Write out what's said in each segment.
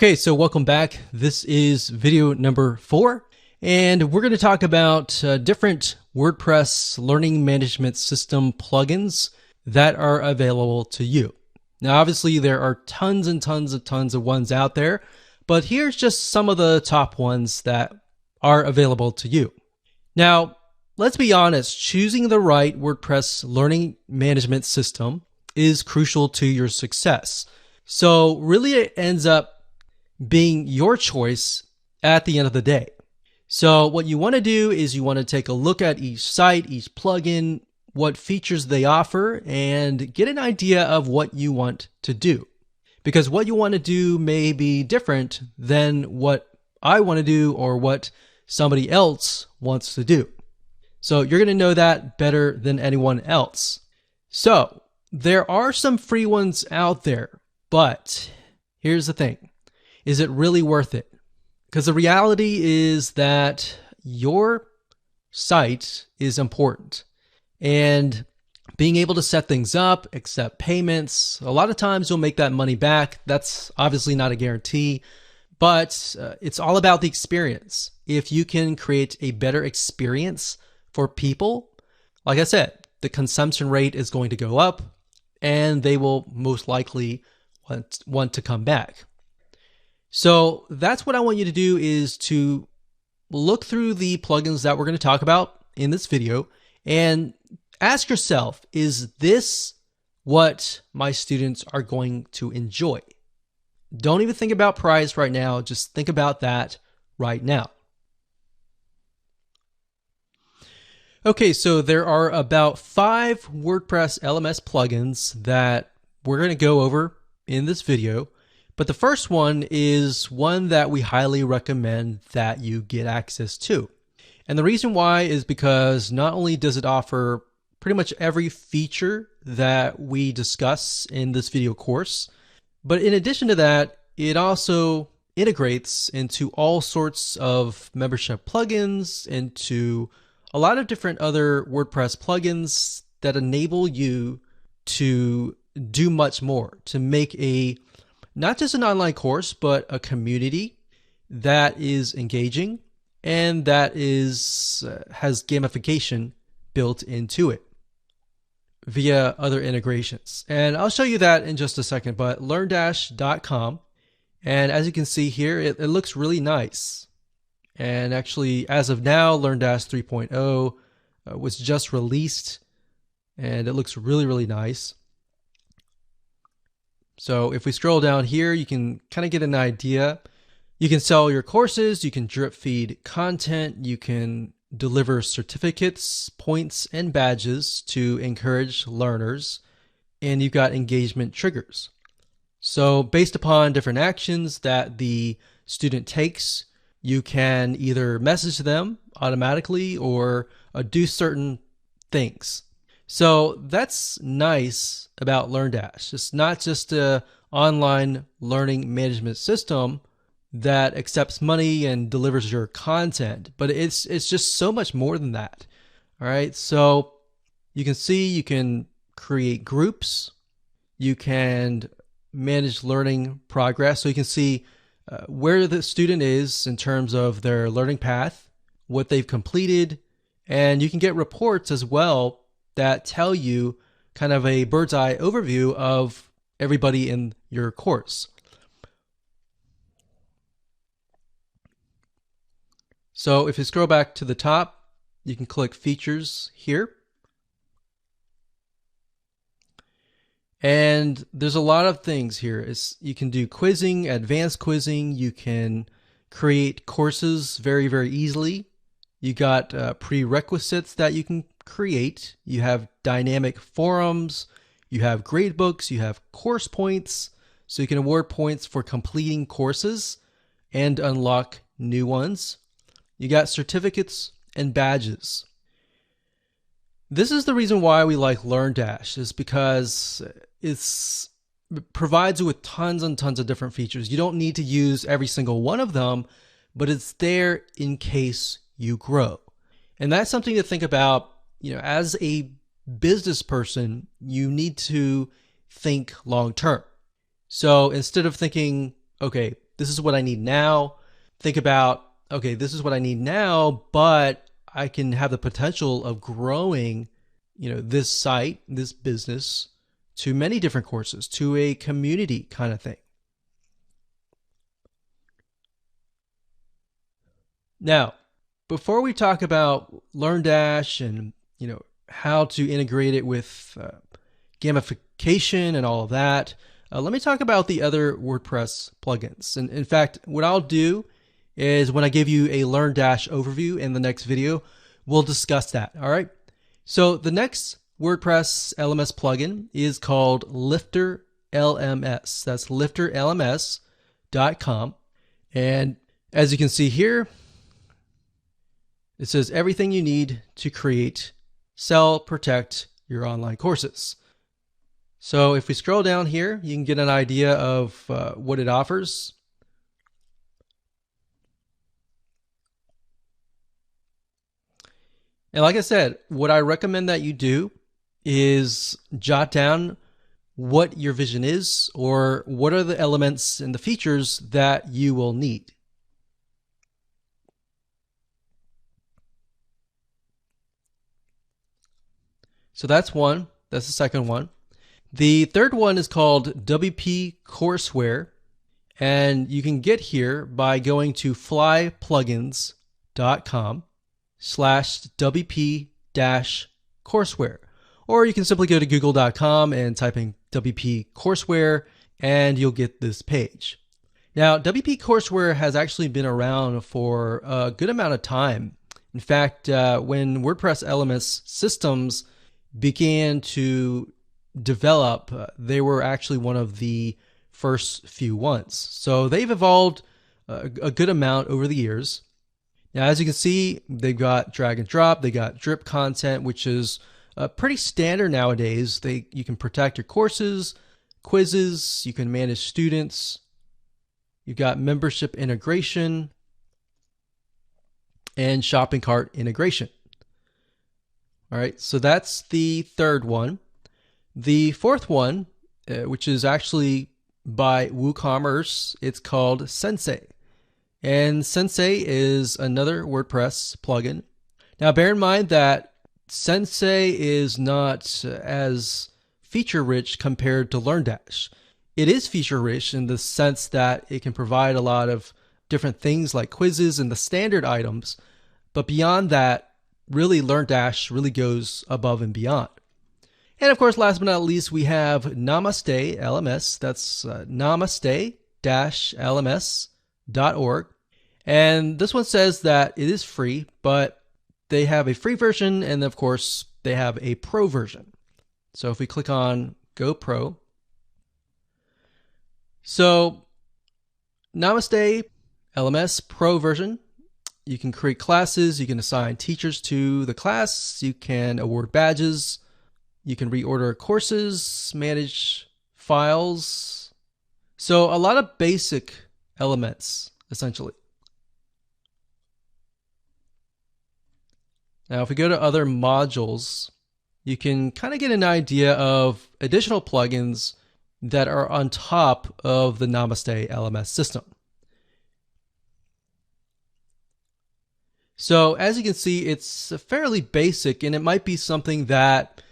Okay, so welcome back. This is video number 4, and we're going to talk about different WordPress learning management system plugins that are available to you. Now, obviously, there are tons of ones out there, but here's just some of the top ones that are available to you. Now, let's be honest, choosing the right WordPress learning management system is crucial to your success. So really it ends up being your choice at the end of the day. So what you want to do is you want to take a look at each site, each plugin, what features they offer, and get an idea of what you want to do. Because what you want to do may be different than what I want to do or what somebody else wants to do. So you're going to know that better than anyone else. So there are some free ones out there, but here's the thing. Is it really worth it? Because the reality is that your site is important. And being able to set things up, accept payments, a lot of times you'll make that money back. That's obviously not a guarantee, but it's all about the experience. If you can create a better experience for people, like I said, the consumption rate is going to go up and they will most likely want to come back. So that's what I want you to do, is to look through the plugins that we're going to talk about in this video and ask yourself, is this what my students are going to enjoy? Don't even think about price right now. Just think about that right now. Okay, so there are about 5 WordPress LMS plugins that we're going to go over in this video. But the first one is one that we highly recommend that you get access to. And the reason why is because not only does it offer pretty much every feature that we discuss in this video course, but in addition to that, it also integrates into all sorts of membership plugins, into a lot of different other WordPress plugins that enable you to do much more, to make not just an online course, but a community that is engaging and that has gamification built into it via other integrations. And I'll show you that in just a second, but LearnDash.com. And as you can see here, it looks really nice. And actually, as of now, LearnDash 3.0 was just released, and it looks really nice. So if we scroll down here, you can kind of get an idea. You can sell your courses, you can drip feed content, you can deliver certificates, points, and badges to encourage learners, and you've got engagement triggers. So based upon different actions that the student takes, you can either message them automatically or do certain things. So that's nice about LearnDash. It's not just an online learning management system that accepts money and delivers your content, but it's just so much more than that. All right, so you can see you can create groups, you can manage learning progress, so you can see where the student is in terms of their learning path, what they've completed, and you can get reports as well that tell you kind of a bird's eye overview of everybody in your course. So if you scroll back to the top, you can click features here. And there's a lot of things here. You can do quizzing, advanced quizzing. You can create courses very easily. You got prerequisites that you can create. You have dynamic forums, you have gradebooks, you have course points, so you can award points for completing courses and unlock new ones. You got certificates and badges. This is the reason why we like LearnDash, is because it provides you with tons and tons of different features. You don't need to use every single one of them, but it's there in case you grow. And that's something to think about. You know, as a business person, you need to think long term. So instead of thinking, okay, this is what I need now. Think about, okay, this is what I need now, but I can have the potential of growing, this site, this business to many different courses, to a community kind of thing. Now, before we talk about LearnDash and, how to integrate it with gamification and all of that, let me talk about the other WordPress plugins. And in fact, what I'll do is when I give you a LearnDash overview in the next video, we'll discuss that. All right. So the next WordPress LMS plugin is called Lifter LMS. That's lifterlms.com. And as you can see here, it says everything you need to create, sell, protect your online courses. So if we scroll down here, you can get an idea of what it offers. And like I said, what I recommend that you do is jot down what your vision is, or what are the elements and the features that you will need. So that's one. That's the second one. The third one is called WP Courseware, and you can get here by going to flyplugins.com/WP-courseware, or you can simply go to google.com and type in WP Courseware and you'll get this page. Now, WP Courseware has actually been around for a good amount of time. In fact, when WordPress LMS systems began to develop, they were actually one of the first few ones. So they've evolved a good amount over the years. Now, as you can see, they've got drag and drop, they got drip content, which is pretty standard nowadays. You can protect your courses, quizzes, you can manage students, you've got membership integration, and shopping cart integration. All right, so that's the third one. The fourth one, which is actually by WooCommerce, it's called Sensei. And Sensei is another WordPress plugin. Now, bear in mind that Sensei is not as feature-rich compared to LearnDash. It is feature-rich in the sense that it can provide a lot of different things like quizzes and the standard items. But beyond that, really, LearnDash really goes above and beyond. And of course, last but not least, we have Namaste LMS. That's namaste-lms.org. And this one says that it is free, but they have a free version, and of course, they have a pro version. So if we click on Go Pro, so Namaste LMS Pro version, you can create classes, you can assign teachers to the class, you can award badges, you can reorder courses, manage files. So a lot of basic elements, essentially. Now, if we go to other modules, you can kind of get an idea of additional plugins that are on top of the Namaste LMS system. So as you can see, it's fairly basic, and it might be something that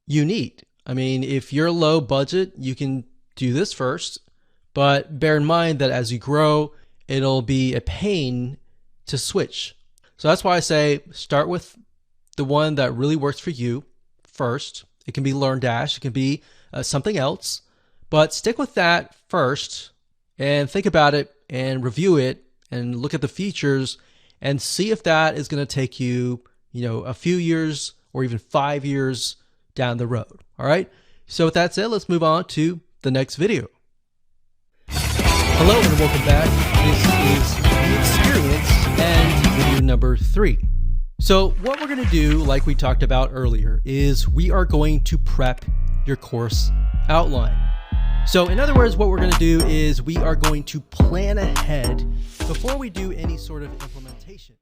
you need. I mean, if you're low budget, you can do this first, but bear in mind that as you grow, it'll be a pain to switch. So that's why I say start with the one that really works for you first. It can be LearnDash, it can be something else, but stick with that first and think about it and review it and look at the features and see if that is going to take you, a few years or even 5 years down the road. All right. So with that said, let's move on to the next video. Hello and welcome back. This is The Experience and video number 3. So what we're going to do, like we talked about earlier, is we are going to prep your course outline. So in other words, what we're going to do is we are going to plan ahead before we do any sort of implementation.